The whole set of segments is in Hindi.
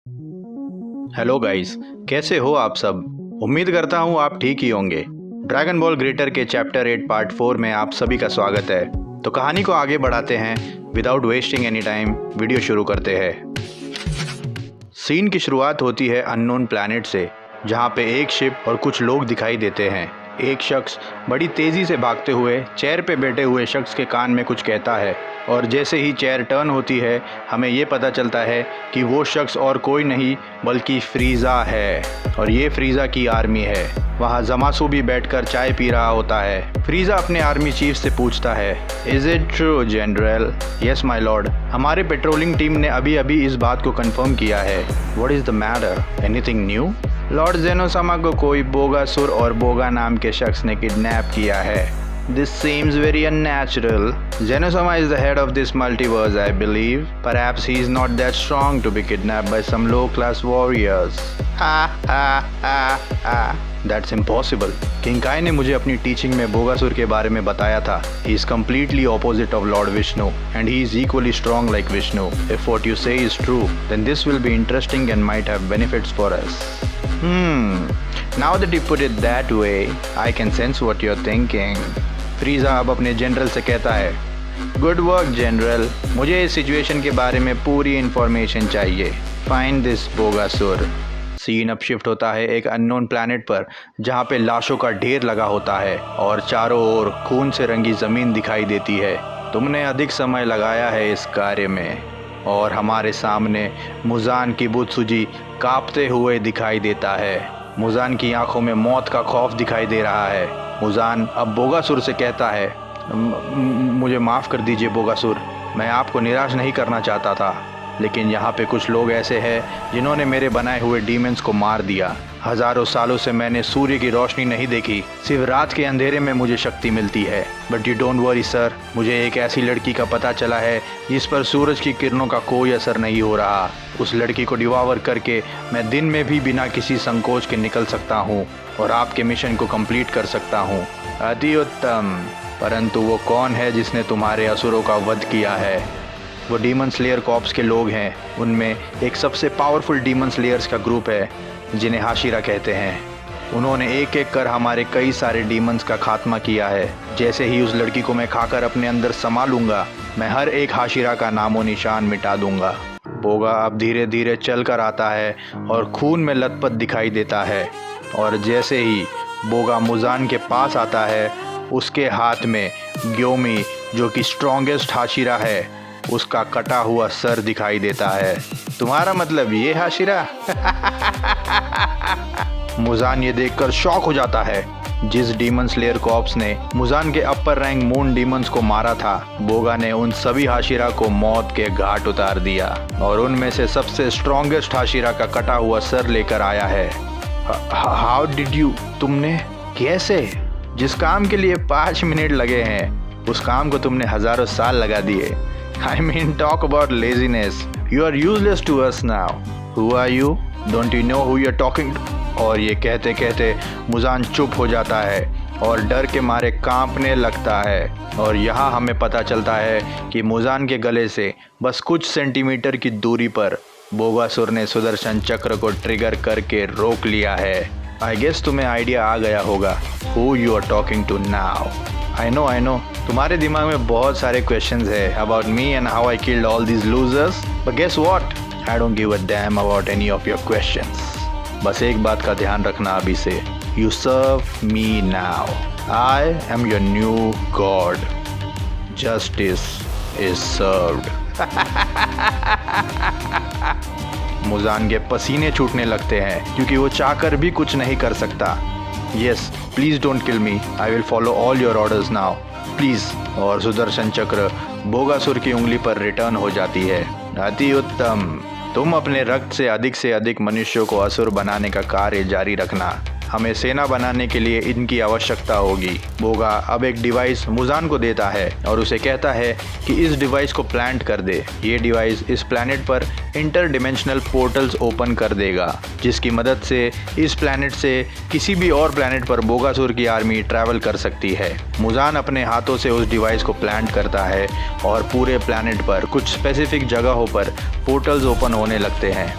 हेलो गाइस, कैसे हो आप सब। उम्मीद करता हूँ आप ठीक ही होंगे। ड्रैगन बॉल ग्रेटर के चैप्टर 8 पार्ट 4 में आप सभी का स्वागत है। तो कहानी को आगे बढ़ाते हैं। Without wasting any time video शुरू करते हैं। सीन की शुरुआत होती है अननोन प्लैनेट से, जहाँ पे एक शिप और कुछ लोग दिखाई देते हैं। एक शख्स बड़ी तेज़ी से भागते हुए चेयर पे बैठे हुए शख्स के कान में कुछ कहता है, और जैसे ही चेयर टर्न होती है हमें ये पता चलता है कि वो शख्स और कोई नहीं बल्कि फ्रीज़ा है, और ये फ्रीज़ा की आर्मी है। वहाँ जमासू भी बैठकर चाय पी रहा होता है। फ्रीज़ा अपने आर्मी चीफ से पूछता है, is it true general? Yes my lord, हमारे पेट्रोलिंग टीम ने अभी अभी इस बात को कंफर्म किया है। What is the matter? Anything new? Lord जेनोसामा को कोई बोगासुर और बोगा नाम के शख्स ने किडनैप किया है। This seems very unnatural. Genosama is the head of this multiverse, I believe. Perhaps he is not that strong to be kidnapped by some low-class warriors. Ha ha ha ha. That's impossible. King काय ने मुझे अपनी टीचिंग में बोगासुर के बारे में बताया था. He is completely opposite of Lord Vishnu, and he is equally strong like Vishnu. If what you say is true, then this will be interesting and might have benefits for us. Now that you put it that way, I can sense what you're thinking. फ्रीज़ा अब अपने जनरल से कहता है, गुड वर्क जनरल, मुझे इस सिचुएशन के बारे में पूरी इन्फॉर्मेशन चाहिए। फाइंड दिस बोगासुर। सीन अब शिफ्ट होता है एक अननोन प्लैनेट पर, जहाँ पे लाशों का ढेर लगा होता है और चारों ओर खून से रंगी ज़मीन दिखाई देती है। तुमने अधिक समय लगाया है इस कार्य में। और हमारे सामने मुजान की बुतसुजी कांपते हुए दिखाई देता है। मुजान की आंखों में मौत का खौफ दिखाई दे रहा है। मुजान अब बोगासुर से कहता है, मुझे माफ़ कर दीजिए बोगासुर, मैं आपको निराश नहीं करना चाहता था, लेकिन यहाँ पे कुछ लोग ऐसे हैं जिन्होंने मेरे बनाए हुए डीमंस को मार दिया। हज़ारों सालों से मैंने सूर्य की रोशनी नहीं देखी, सिर्फ रात के अंधेरे में मुझे शक्ति मिलती है। But you don't worry sir, मुझे एक ऐसी लड़की का पता चला है जिस पर सूरज की किरणों का कोई असर नहीं हो रहा। उस लड़की को डिवावर करके मैं दिन में भी बिना किसी संकोच के निकल सकता हूँ और आपके मिशन को कंप्लीट कर सकता हूँ। अति उत्तम, परंतु वो कौन है जिसने तुम्हारे असुरों का वध किया है? वो डीमन स्लेयर कॉर्प्स के लोग हैं। उनमें एक सबसे पावरफुल डीमन स्लेयर्स का ग्रुप है जिन्हें हाशिरा कहते हैं। उन्होंने एक एक कर हमारे कई सारे डीमंस का खात्मा किया है। जैसे ही उस लड़की को मैं खाकर अपने अंदर समा लूँगा, मैं हर एक हाशिरा का नामो निशान मिटा दूँगा। बोगा अब धीरे धीरे चल कर आता है और खून में लथपथ दिखाई देता है, और जैसे ही बोगा मुजान के पास आता है, उसके हाथ में ग्योमी, जो कि स्ट्रॉन्गेस्ट हाशिरा है, उसका कटा हुआ सर दिखाई देता है। तुम्हारा मतलब ये हाशिरा? मुजान ये देखकर शॉक हो जाता है। जिस डीमन स्लेयर कॉर्प्स ने मुजान के अपर रैंक मून डीमंस को मारा था, बोगा ने उन सभी हाशिरा को मौत के घाट उतार दिया, और उनमें से सबसे स्ट्रॉन्गेस्ट हाशिरा का कटा हुआ सर लेकर आया है। How did you? तुमने कैसे? जिस काम के लिए 5 मिनट लगे हैं, उस काम को तुमने हजारों साल लगा दिए। I mean, talk about laziness. You are useless to us now. Who are you? Don't you know who you're talking to? और ये कहते कहते मुजान चुप हो जाता है और डर के मारे कांपने लगता है। और यहाँ हमें पता चलता है कि मुजान के गले से बस कुछ सेंटीमीटर की दूरी पर बोगासुर ने सुदर्शन चक्र को ट्रिगर करके रोक लिया है। आई गेस तुम्हें आइडिया आ गया होगा who you are talking to now. I know, तुम्हारे दिमाग में बहुत सारे क्वेश्चंस है about me and how I killed all these losers. But guess what? I don't give a damn about any of your questions. बस एक बात का ध्यान रखना अभी से. You serve me now. I am your new god. Justice is served. Muzan के पसीने छूटने लगते हैं क्योंकि वो चाहकर भी कुछ नहीं कर सकता। Yes, please don't kill me. I will follow all your orders now. Please. और सुदर्शन चक्र बोगासुर की उंगली पर रिटर्न हो जाती है। अति उत्तम, तुम अपने रक्त से अधिक मनुष्यों को असुर बनाने का कार्य जारी रखना। हमें सेना बनाने के लिए इनकी आवश्यकता होगी। बोगा अब एक डिवाइस मुजान को देता है और उसे कहता है कि इस डिवाइस को प्लांट कर दे। ये डिवाइस इस प्लैनेट पर इंटर डिमेंशनल पोर्टल्स ओपन कर देगा, जिसकी मदद से इस प्लैनेट से किसी भी और प्लैनेट पर बोगासुर की आर्मी ट्रैवल कर सकती है। मुजान अपने हाथों से उस डिवाइस को प्लांट करता है और पूरे प्लैनेट पर कुछ स्पेसिफिक जगहों पर पोर्टल्स ओपन होने लगते हैं।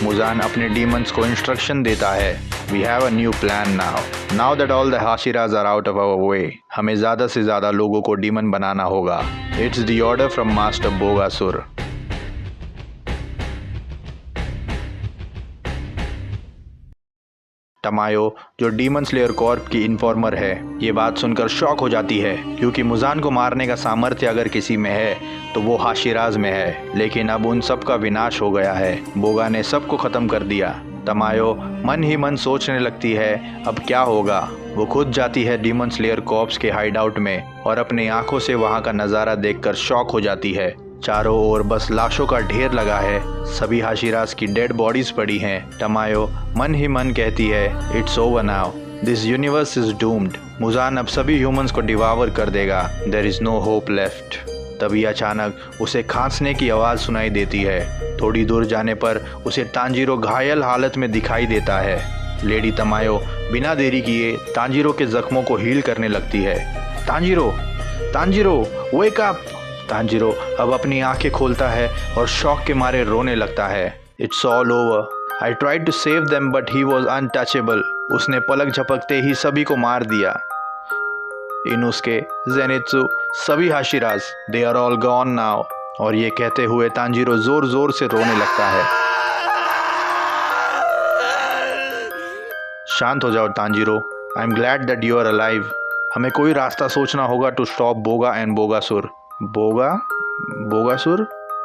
मुजान अपने डीमंस को इंस्ट्रक्शन देता है। We have a new plan now that all the हाशिराज are out of our way. हमें ज़्यादा से ज़्यादा लोगों को डीमन बनाना होगा। It's the order from master बोगासुर। टमायो, जो डीमन स्लेयर कॉर्प की इन्फॉर्मर है, ये बात सुनकर शॉक हो जाती है, क्योंकि मुजान को मारने का सामर्थ्य अगर किसी में है तो वो हाशिराज में है। लेकिन अब उन सब का विनाश हो गया है। बोगा ने सबको ख़त्म कर दिया। टमायो मन ही मन सोचने लगती है अब क्या होगा। वो खुद जाती है डीमन स्लेयर कॉर्प्स के हाइड आउट में और अपनी आंखों से वहाँ का नज़ारा देखकर शॉक हो जाती है। चारों ओर बस लाशों का ढेर लगा है। सभी हाशिराज की डेड बॉडीज पड़ी हैं। टमायो मन ही मन कहती है it's over now, this universe is doomed. Muzan अब सभी ह्यूमंस को डिवावर कर देगा। There is no hope left. तभी अचानक उसे खांसने की आवाज़ सुनाई देती है। थोड़ी दूर जाने पर उसे तांजीरो घायल हालत में दिखाई देता है। लेडी टमायो बिना देरी किए तांजीरो के जख्मों को हील करने लगती है। Tanjiro, Tanjiro wake up. Tanjiro अब अपनी आंखें खोलता है और शौक के मारे रोने लगता है। It's all over, I tried to save them but he was untouchable. उसने पलक झपकते ही सभी को मार दिया। इनुस्के, जेनित्सु, सभी हाशिराज, they are all gone now. और ये कहते हुए तांजीरो जोर जोर से रोने लगता है। शांत हो जाओ Tanjiro, I am glad that you are alive. हमें कोई रास्ता सोचना होगा to stop Boga and Bogasur. Bogasur?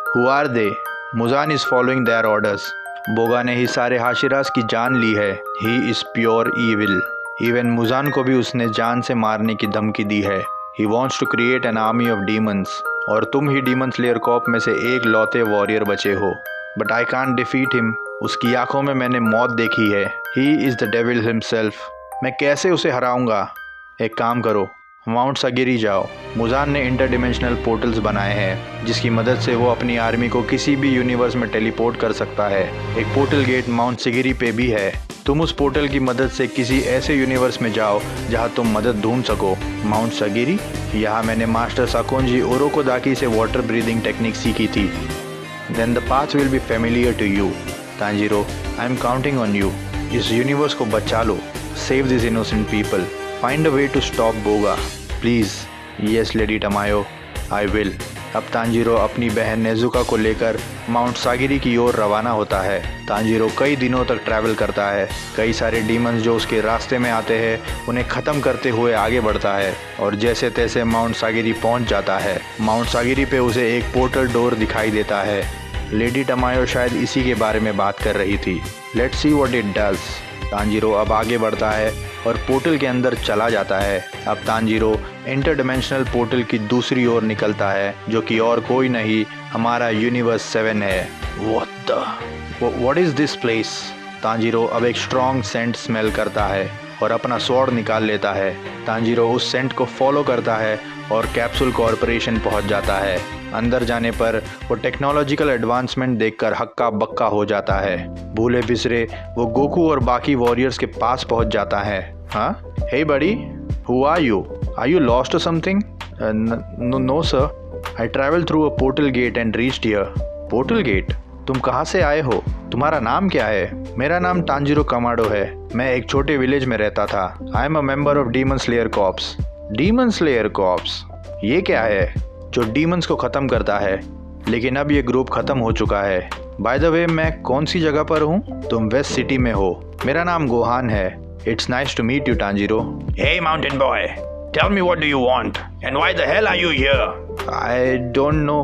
Who are they? Muzan is following their orders. Boga ने ही सारे हाशिराज की जान ली है। He is pure evil. Even Muzan को भी उसने जान से मारने की धमकी दी है। He wants to create an army of demons. और तुम ही डीमन स्लेयर कॉर्प में से एक लौते वॉरियर बचे हो। But I can't defeat him. उसकी आंखों में मैंने मौत देखी है। ही इज़ द डेविल हिमसेल्फ। मैं कैसे उसे हराऊंगा? एक काम करो, माउंट सगिरी जाओ। मुजान ने इंटरडिमेंशनल पोर्टल्स बनाए हैं जिसकी मदद से वो अपनी आर्मी को किसी भी यूनिवर्स में टेलीपोर्ट कर सकता है। एक पोर्टल गेट माउंट सगिरी पे भी है। तुम उस पोर्टल की मदद से किसी ऐसे यूनिवर्स में जाओ जहां तुम मदद ढूंढ सको। माउंट सगिरी? यहाँ मैंने मास्टर साकोंजी ओरोकोदाकी से वाटर ब्रीदिंग टेक्निक सीखी थी। Then the path will be familiar to you. Tanjiro, I am counting on you. इस यूनिवर्स को बचा लो। Save this innocent people. Find a way to stop Boga please. Yes lady Tamayo, I will. अब तांजीरो अपनी बहन नेजुका को लेकर माउंट सागिरी की ओर रवाना होता है। तांजीरो कई दिनों तक ट्रैवल करता है। कई सारे डीमंस जो उसके रास्ते में आते हैं उन्हें ख़त्म करते हुए आगे बढ़ता है और जैसे तैसे माउंट सागिरी पहुंच जाता है। माउंट सागिरी पे उसे एक पोर्टल डोर दिखाई देता है। लेडी टमायो शायद इसी के बारे में बात कर रही थी। Let's see what it does. Tanjiro अब आगे बढ़ता है और पोर्टल के अंदर चला जाता है। अब तांजीरो इंटरडिमेंशनल पोर्टल की दूसरी ओर निकलता है जो कि और कोई नहीं हमारा यूनिवर्स 7 है। What is this place? Tanjiro अब एक स्ट्रॉन्ग सेंट स्मेल करता है और अपना स्वॉर्ड निकाल लेता है। तांजीरो उस सेंट को फॉलो करता है और कैप्सूल कॉरपोरेशन पहुंच जाता है। अंदर जाने पर वो टेक्नोलॉजिकल एडवांसमेंट देखकर हक्का बक्का हो जाता है। भूले बिसरे वो गोकू और बाकी वॉरियर्स के पास पहुंच जाता है। हाँ, hey buddy, who are you? Are you lost or something? No sir, I travel through a portal gate and reached here. Portal gate? तुम कहाँ से आए हो? तुम्हारा नाम क्या है? मेरा नाम तांजीरो कमाडो है। मैं एक छोटे विलेज में रहता था। I am a member of demon slayer corps. Demon slayer corps? ये क्या है? जो डीमंस को ख़त्म करता है। लेकिन अब ये ग्रुप ख़त्म हो चुका है। बाय द वे, मैं कौन सी जगह पर हूँ? तुम वेस्ट सिटी में हो। मेरा नाम गोहान है। It's nice to meet you Tanjiro. Hey mountain boy, tell me what do you want and why the hell are you here? I don't no.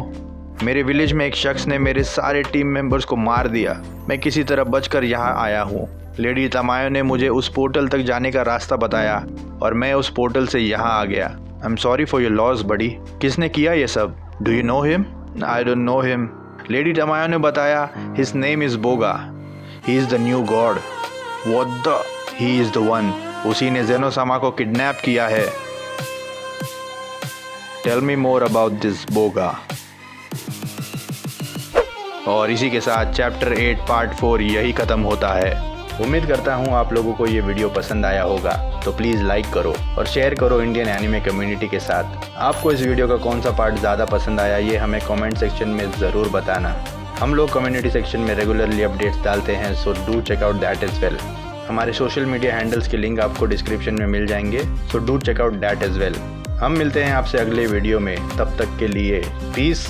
मेरे विलेज में एक शख्स ने मेरे सारे टीम मेंबर्स को मार दिया। मैं किसी तरह बचकर यहाँ आया हूँ। लेडी तमायो ने मुझे उस पोर्टल तक जाने का रास्ता बताया और मैं उस पोर्टल से यहाँ आ गया। I am sorry for your loss buddy. किसने किया ये सब? Do you know him? I don't know him. Lady Tamayo ने बताया his name is Boga. He is the new god. What the? He is the one. उसी ने जेनोसामा को किडनैप किया है। Tell me more about this Boga. और इसी के साथ चैप्टर 8 पार्ट 4 यही ख़त्म होता है। उम्मीद करता हूँ आप लोगों को ये वीडियो पसंद आया होगा, तो प्लीज़ लाइक करो और शेयर करो इंडियन एनिमे कम्युनिटी के साथ। आपको इस वीडियो का कौन सा पार्ट ज़्यादा पसंद आया ये हमें कमेंट सेक्शन में ज़रूर बताना। हम लोग कम्युनिटी सेक्शन में रेगुलरली अपडेट्स डालते हैं, so do check out that as well. हमारे सोशल मीडिया हैंडल्स के लिंक आपको डिस्क्रिप्शन में मिल जाएंगे, so do check out that as well. हम मिलते हैं आपसे अगले वीडियो में, तब तक के लिए पीस।